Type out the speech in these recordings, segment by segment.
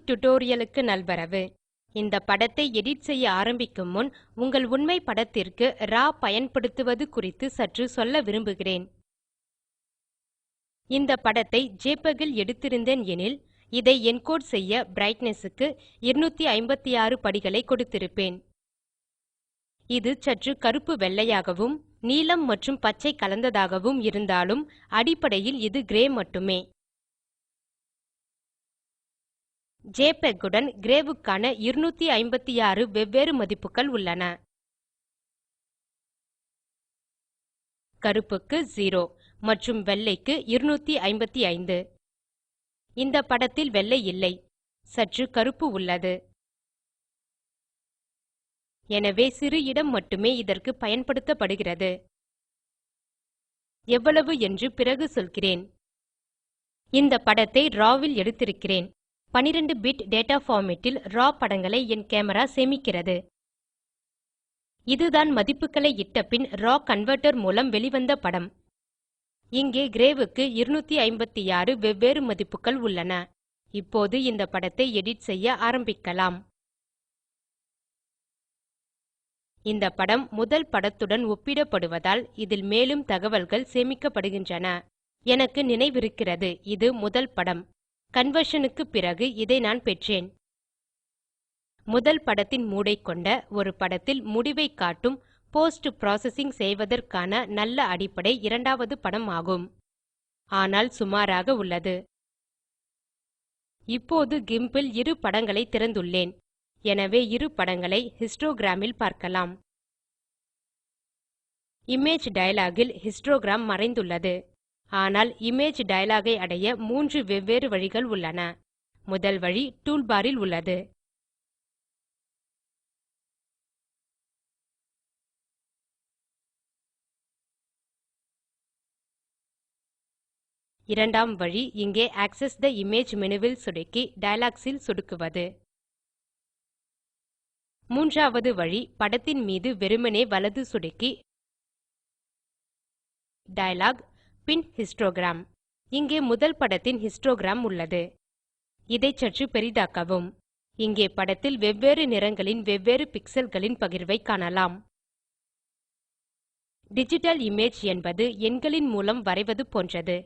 டியூட்டோரியலுக்கு நல்வரவு. இந்த படத்தை எடிட் செய்ய ஆரம்பிக்கும் முன் உங்கள் உண்மை படத்திற்கு ராவ் பயன்படுத்துவது குறித்து சற்று சொல்ல விரும்புகிறேன். இந்த படத்தை ஜெபிஇஜி இல் எடுத்திருந்தேன் எனில் இதை என்கோடு செய்ய பிரைட்னெஸ் க்கு 256 படிகளை கொடுத்திருப்பேன். இது சற்று கருப்பு வெள்ளையாகவும் நீலம் மற்றும் பச்சை கலந்ததாகவும் இருந்தாலும் அடிப்படையில் இது கிரே மட்டுமே. ஜெபிஇஜி உடன் கிரேவுக்கான 256 வெவ்வேறு மதிப்புகள் உள்ளன. கருப்புக்கு 0 மற்றும் வெள்ளைக்கு 255. இந்த படத்தில் வெள்ளை இல்லை, சற்று கருப்பு உள்ளது. எனவே சிறு இடம் மட்டுமே இதற்கு பயன்படுத்தப்படுகிறது. எவ்வளவு என்று பிறகு சொல்கிறேன். இந்த படத்தை ராவ் ல் எடுத்திருக்கிறேன். 12 பிட் டேட்டா பார்மேட் ல் ராவ் படங்களை என் கேமரா சேமிக்கிறது. இதுதான் மதிப்புகளை இட்ட பின் ராவ் கன்வெர்ட்டர் மூலம் வெளிவந்த படம். இங்கே கிரேவுக்கு 256 வெவ்வேறு மதிப்புகள் உள்ளன. இப்போது இந்த படத்தை எடிட் செய்ய ஆரம்பிக்கலாம். இந்த படம் முதல் படத்துடன் ஒப்பிடப்படுவதால் இதில் மேலும் தகவல்கள் சேமிக்கப்படுகின்றன. எனக்கு நினைவிருக்கிறது, இது முதல் படம். கன்வர்ஷனுக்கு பிறகு இதை நான் பெற்றேன். முதல் படத்தின் மூடை கொண்ட ஒரு படத்தில் முடிவை காட்டும் போஸ்ட் ப்ராசசிங் செய்வதற்கான நல்ல அடிப்படை இரண்டாவது படம் ஆகும். ஆனால் சுமாராக உள்ளது. இப்போது கிம்ப் ல் இரு படங்களை திறந்துள்ளேன். எனவே இரு படங்களை ஹிஸ்டோகிராம் ல் பார்க்கலாம். இமேஜ் டயலாக் ல் ஹிஸ்டோகிராம் மறைந்துள்ளது. ஆனால் இமேஜ் டயலாக் ஐ அடைய 3 வெவ்வேறு வழிகள் உள்ளன. முதல் வழி டூல்பார் ல் உள்ளது. இரண்டாம் வழி இங்கே ஆக்செஸ் தே இமேஜ் மேனு ல் சொடுக்கி டயலாக்ஸ் ல் சொடுக்குவது. மூன்றாவது வழி படத்தின் மீது வெறுமனே வலது சொடுக்கி டயலாக் பின் ஹிஸ்டோகிராம். இங்கே முதல் படத்தின் ஹிஸ்டோகிராம் உள்ளது. இதை சற்று பெரிதாக்கவும். இங்கே படத்தில் வெவ்வேறு நிறங்களின் வெவ்வேறு பிக்சல்களின் பகிர்வை காணலாம். டிஜிட்டல் இமேஜ் என்பது எண்களின் மூலம் வரைவது போன்றது.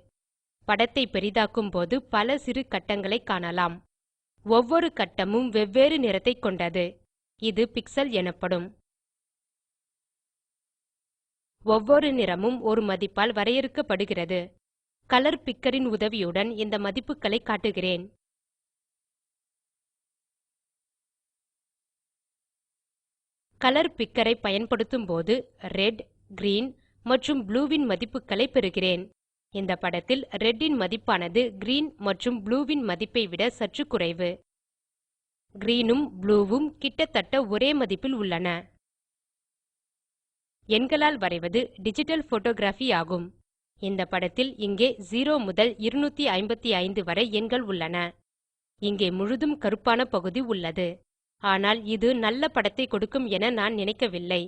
படத்தை பெரிதாக்கும் போது பல சிறு கட்டங்களை காணலாம். ஒவ்வொரு கட்டமும் வெவ்வேறு நிறத்தை கொண்டது. இது பிக்சல் எனப்படும். ஒவ்வொரு நிறமும் ஒரு மதிப்பால் வரையறுக்கப்படுகிறது. கலர் பிக்கரின் உதவியுடன் இந்த மதிப்புகளை காட்டுகிறேன். கலர் பிக்கரை பயன்படுத்தும் போது ரெட், கிரீன் மற்றும் ப்ளூ வின் மதிப்புகளை பெறுகிறேன். இந்த படத்தில் ரெட் ன் மதிப்பானது கிரீன் மற்றும் ப்ளூ வின் மதிப்பை விட சற்று குறைவு. கிரீன் உம் ப்ளூ உம் கிட்டத்தட்ட ஒரே மதிப்பில் உள்ளன. எண்களால் வரைவது டிஜிட்டல் போட்டோகிராஃபி ஆகும். இந்த படத்தில் இங்கே 0 முதல் 255 வரை எண்கள் உள்ளன. இங்கே முழுதும் கருப்பான பகுதி உள்ளது. ஆனால் இது நல்ல படத்தை கொடுக்கும் என நான் நினைக்கவில்லை.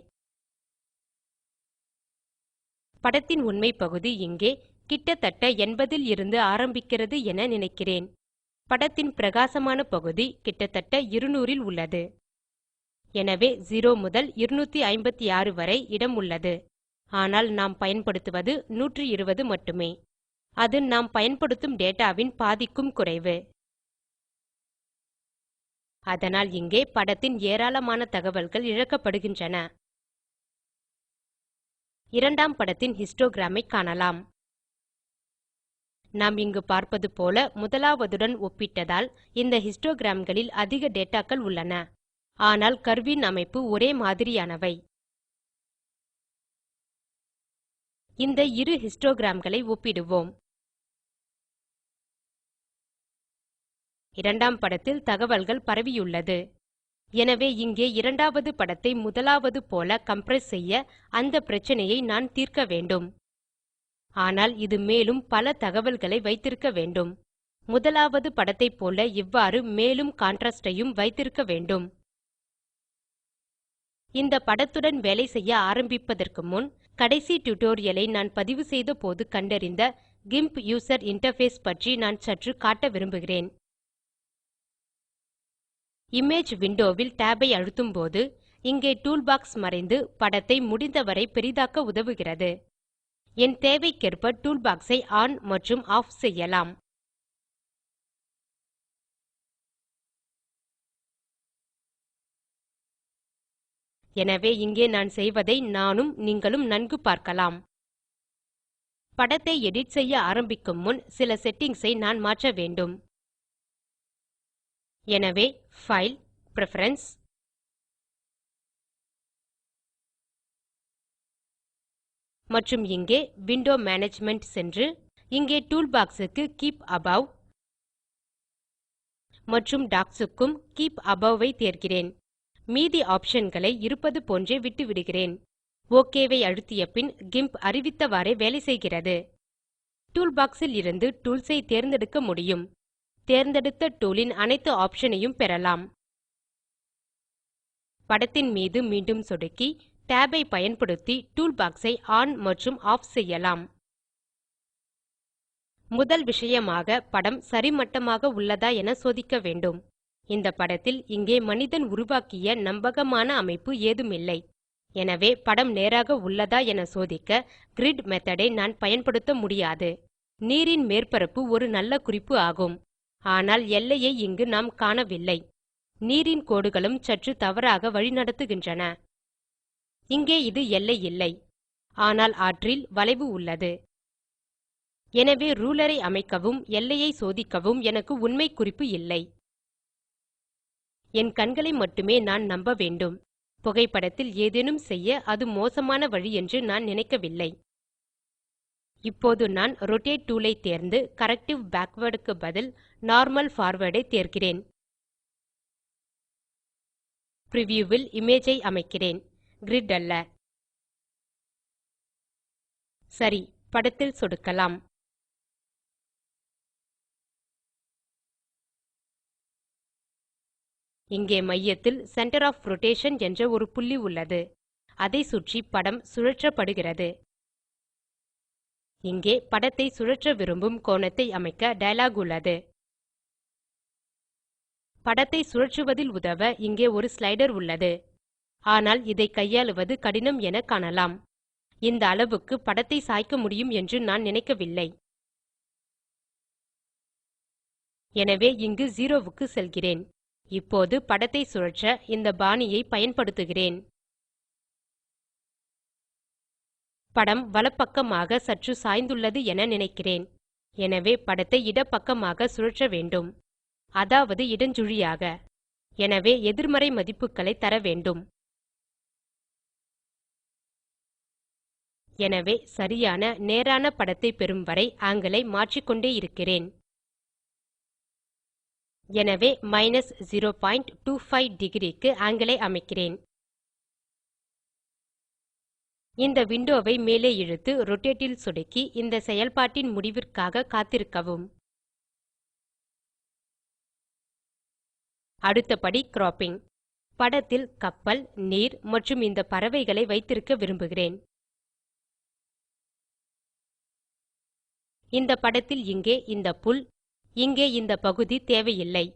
படத்தின் உண்மை பகுதி இங்கே கிட்டத்தட்ட 80 ல் இருந்து ஆரம்பிக்கிறது என நினைக்கிறேன். படத்தின் பிரகாசமான பகுதி கிட்டத்தட்ட 200 ல் உள்ளது. எனவே 0 முதல் 256 வரை இடம் உள்ளது. ஆனால் நாம் பயன்படுத்துவது 120 மட்டுமே. அது நாம் பயன்படுத்தும் டேட்டாவின் பாதிக்கும் குறைவு. அதனால் இங்கே படத்தின் ஏராளமான தகவல்கள் இழக்கப்படுகின்றன. இரண்டாம் படத்தின் ஹிஸ்டோகிராம் ஐ காணலாம். நாம் இங்கு பார்ப்பது போல முதலாவதுடன் ஒப்பிட்டதால் இந்த ஹிஸ்டோகிராம்களில் அதிக டேட்டாக்கள் உள்ளன. ஆனால் கர்வின் அமைப்பு ஒரே மாதிரியானவை. இந்த இரு ஹிஸ்டோகிராம்களை ஒப்பிடுவோம். இரண்டாம் படத்தில் தகவல்கள் பரவியுள்ளது. எனவே இங்கே இரண்டாவது படத்தை முதலாவது போல கம்ப்ரஸ் செய்ய அந்த பிரச்சனையை நான் தீர்க்க வேண்டும். ஆனால் இது மேலும் பல தகவல்களை வைத்திருக்க வேண்டும். முதலாவது படத்தைப் போல இவ்வாறு மேலும் கான்ட்ராஸ்ட் ஐயும் வைத்திருக்க வேண்டும். இந்த படத்துடன் வேலை செய்ய ஆரம்பிப்பதற்கு முன் கடைசி டியூட்டோரியலை நான் பதிவு செய்த போது கண்டறிந்த கிம்ப் யூசர் இன்டர்ஃபேஸ் பற்றி நான் சற்று காட்ட விரும்புகிறேன். இமேஜ் விண்டோவில் tab ஐ அழுத்தும்போது இங்கே டூல்பாக்ஸ் மறைந்து படத்தை முடிந்தவரை பெரிதாக்க உதவுகிறது. என் தேவைக்கேற்ப டூல்பாக்ஸ் ஐ ஆன் மற்றும் ஆஃப் செய்யலாம். எனவே இங்கே நான் செய்வதை நானும் நீங்களும் நன்கு பார்க்கலாம். படத்தை எடிட் செய்ய ஆரம்பிக்கும் முன் சில செட்டிங்ஸ் ஐ நான் மாற்ற வேண்டும். எனவே ஃபைல், பிரெஃபரன்ஸ், மற்றும் இங்கே விண்டோ மேனேஜ்மெண்ட் சென்று இங்கே டூல்பாக்ஸ் க்கு கீப் அபோவ் மற்றும் டாக்ஸ் க்கும் கீப் அபோவ் ஐ தேர்கிறேன். மீதி ஆப்ஷன்களை இருப்பது போன்றே விட்டுவிடுகிறேன். ஒக் ஐ அழுத்திய பின் கிம்ப் அறிவித்தவாறே வேலை செய்கிறது. டூல்பாக்ஸ் ல் இருந்து டூல்ஸ் ஐ தேர்ந்தெடுக்க முடியும். தேர்ந்தெடுத்த டூல் ன் அனைத்து ஆப்ஷன் ஐயும் பெறலாம். படத்தின் மீது மீண்டும் சொடுக்கி tab ஐ பயன்படுத்தி டூல்பாக்ஸ் ஐ ஆன் மற்றும் ஆஃப் செய்யலாம். முதல் விஷயமாக படம் சரிமட்டமாக உள்ளதா என சோதிக்க வேண்டும். இந்த படத்தில் இங்கே மனிதன் உருவாக்கிய நம்பகமான அமைப்பு ஏதுமில்லை. எனவே படம் நேராக உள்ளதா என சோதிக்க கிரிட் மெத்தோட் ஐ நான் பயன்படுத்த முடியாது. நீரின் மேற்பரப்பு ஒரு நல்ல குறிப்பு ஆகும். ஆனால் எல்லையை இங்கு நாம் காணவில்லை. நீரின் கோடுகளும் சற்று தவறாக வழிநடத்துகின்றன. இங்கே இது எல்லை இல்லை. ஆனால் ஆற்றில் வளைவு உள்ளது. எனவே ரூலர் ஐ அமைக்கவும் எல்லையை சோதிக்கவும் எனக்கு உண்மை குறிப்பு இல்லை. என் கண்களை மட்டுமே நான் நம்ப வேண்டும். புகைப்படத்தில் ஏதேனும் செய்ய அது மோசமான வழி என்று நான் நினைக்கவில்லை. இப்போது நான் ரோட்டேட் டூல் ஐ தேர்ந்து கரெக்டிவ் பேக்வார்ட் க்கு பதில் நார்மல் பார்வார்ட் ஐ தேர்கிறேன். பிரிவ்யூ வில் இமேஜ் ஐ அமைக்கிறேன். கிரிட் அல்ல. சரி, படத்தில் சொடுக்கலாம். இங்கே மையத்தில் சென்டர் ஆஃப் ரோடேஷன் என்ற ஒரு புள்ளி உள்ளது. அதை சுற்றி படம் சுழற்றப்படுகிறது. இங்கே படத்தை சுழற்ற விரும்பும் கோணத்தை அமைக்க டயலாக் உள்ளது. படத்தை சுழற்றுவதில் உதவ இங்கே ஒரு ஸ்லைடர் உள்ளது. ஆனால் இதை கையாளுவது கடினம் என காணலாம். இந்த அளவுக்கு படத்தை சாய்க்க முடியும் என்று நான் நினைக்கவில்லை. எனவே இங்கு 0 க்கு செல்கிறேன். இப்போது படத்தை சுழற்ற இந்த பாணியை பயன்படுத்துகிறேன். படம் வலப்பக்கமாக சற்று சாய்ந்துள்ளது என நினைக்கிறேன். எனவே படத்தை இடப்பக்கமாக சுழற்ற வேண்டும். அதாவது இடஞ்சுழியாக. எனவே எதிர்மறை மதிப்புகளை தர வேண்டும். எனவே சரியான நேரான படத்தை பெறும் வரை ஆங்கில் ஐ மாற்றிக்கொண்டே இருக்கிறேன். எனவே -0.25 டிக்ரி க்கு ஆங்கில் ஐ அமைக்கிறேன். இந்த விண்டோவை மேலே இழுத்து ரோட்டேட் ல் சொடுக்கி இந்த செயல்பாட்டின் முடிவிற்காக காத்திருக்கவும். அடுத்தபடி கிராப்பிங். படத்தில் கப்பல், நீர் மற்றும் இந்த பறவைகளை வைத்திருக்க விரும்புகிறேன். இந்த படத்தில் இங்கே இந்த புல், இங்கே இந்த பகுதி தேவையில்லை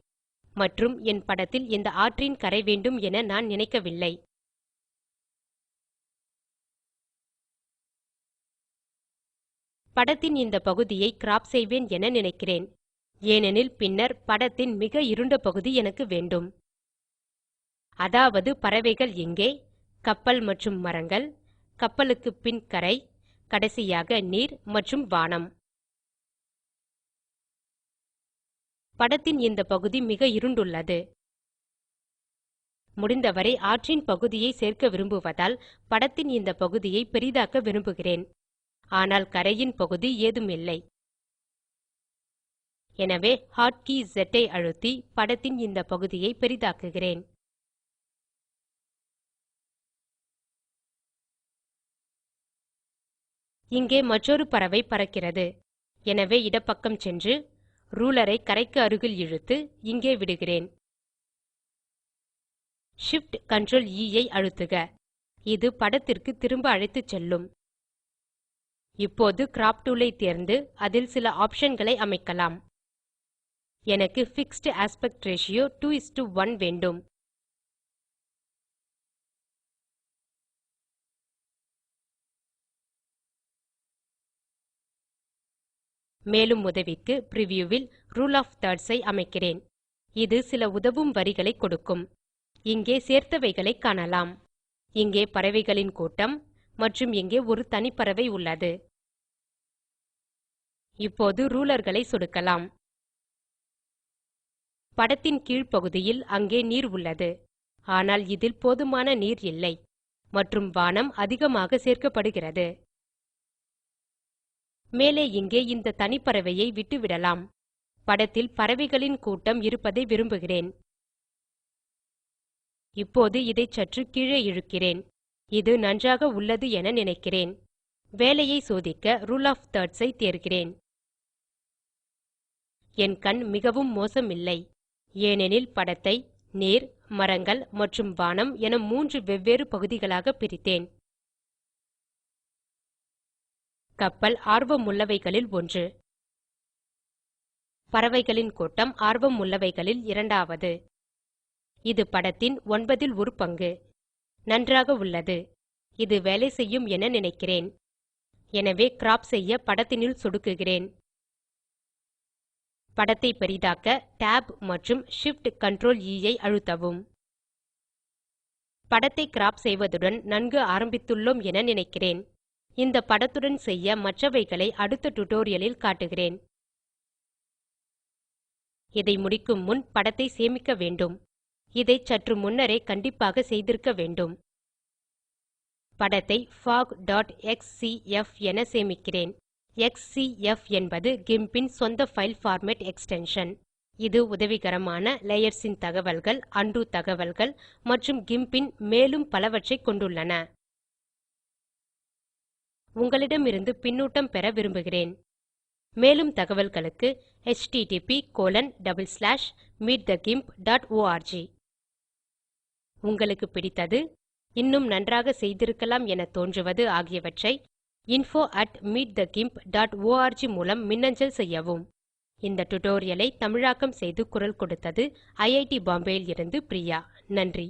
மற்றும் என் படத்தில் இந்த ஆற்றின் கரை வேண்டும் என நான் நினைக்கவில்லை. படத்தின் இந்த பகுதியை கிராப் செய்வேன் என நினைக்கிறேன். ஏனெனில் பின்னர் படத்தின் மிக இருண்ட பகுதி எனக்கு வேண்டும். அதாவது பறவைகள் இங்கே, கப்பல் மற்றும் மரங்கள், கப்பலுக்கு பின் கரை, கடைசியாக நீர் மற்றும் வானம். படத்தின் இந்த பகுதி மிக இருண்டுள்ளது. முடிந்தவரை ஆற்றின் பகுதியை சேர்க்க விரும்புவதால் படத்தின் இந்த பகுதியை பெரிதாக்க விரும்புகிறேன். ஆனால் கரையின் பகுதி ஏதுமில்லை. எனவே ஹாட்கி Z ஐ அழுத்தி படத்தின் இந்த பகுதியை பெரிதாக்குகிறேன். இங்கே மற்றொரு பறவை பறக்கிறது. எனவே இடப்பக்கம் சென்று ரூலர் ஐ கரைக்கு அருகில் இழுத்து இங்கே விடுகிறேன். Shift Ctrl E ஐ அழுத்துக. இது படத்திற்கு திரும்ப அழைத்துச் செல்லும். இப்போது கிராப் டூல் ஐ தேர்ந்து அதில் சில ஆப்ஷன்களை அமைக்கலாம். எனக்கு பிக்ஸ்ட் ஆஸ்பெக்ட் ரேஷியோ 2:1 வேண்டும். மேலும் உதவிக்கு பிரிவ்யூவில் ரூல் ஒஃப் திர்ட்ஸ் ஐ அமைக்கிறேன். இது சில உதவும் வரிகளை கொடுக்கும். இங்கே சேர்த்தவைகளை காணலாம். இங்கே பறவைகளின் கூட்டம் மற்றும் இங்கே ஒரு தனிப்பறவை உள்ளது. இப்போது ரூலர்களை சொடுக்கலாம். படத்தின் கீழ்ப்பகுதியில் அங்கே நீர் உள்ளது. ஆனால் இதில் போதுமான நீர் இல்லை மற்றும் வானம் அதிகமாக சேர்க்கப்படுகிறது. மேலே இங்கே இந்த தனிப்பறவையை விட்டுவிடலாம். படத்தில் பறவைகளின் கூட்டம் இருப்பதை விரும்புகிறேன். இப்போது இதை சற்று கீழே இழுக்கிறேன். இது நன்றாக உள்ளது என நினைக்கிறேன். வேலையை சோதிக்க ரூல் ஒஃப் திர்ட்ஸ் ஐ தேர்கிறேன். என் கண் மிகவும் மோசமில்லை. ஏனெனில் படத்தை நீர், மரங்கள் மற்றும் வானம் என 3 வெவ்வேறு பகுதிகளாக பிரித்தேன். கப்பல் ஆர்வமுள்ளவைகளில் ஒன்று. பறவைகளின் கூட்டம் ஆர்வமுள்ளவைகளில் இரண்டாவது. இது படத்தின் 9 ஒரு பங்கு. நன்றாக உள்ளது. இது வேலை செய்யும் என நினைக்கிறேன். எனவே கிராப் செய்ய படத்தினுள் சொடுக்குகிறேன். படத்தை பெரிதாக்க Tab மற்றும் Shift Ctrl E ஐ அழுத்தவும். படத்தை கிராப் செய்வதுடன் நன்கு ஆரம்பித்துள்ளோம் என நினைக்கிறேன். இந்த படத்துடன் செய்ய மற்றவைகளை அடுத்த டுடோரியலில் காட்டுகிறேன். இதை முடிக்கும் முன் படத்தை சேமிக்க வேண்டும். இதை சற்று முன்னரே கண்டிப்பாக செய்திருக்க வேண்டும். படத்தை fog.xcf என சேமிக்கிறேன். XCF என்பது GIMPன் சொந்த பைல் பார்மேட் எக்ஸ்டென்ஷன். இது உதவிகரமான லேயர்ஸ் தகவல்கள், உண்டோ தகவல்கள் மற்றும் GIMPன் மேலும் பலவற்றை கொண்டுள்ளன. உங்களிடமிருந்து பின்னூட்டம் பெற விரும்புகிறேன். மேலும் தகவல்களுக்கு http://meetthegimp.org. உங்களுக்கு பிடித்தது, இன்னும் நன்றாக செய்திருக்கலாம் என தோன்றுவது ஆகியவற்றை info@meetthegimp.org மூலம் மின்னஞ்சல் செய்யவும். இந்த டுடோரியலை தமிழாக்கம் செய்து குரல் கொடுத்தது ஐஐடி பாம்பேவில் இருந்து பிரியா. நன்றி.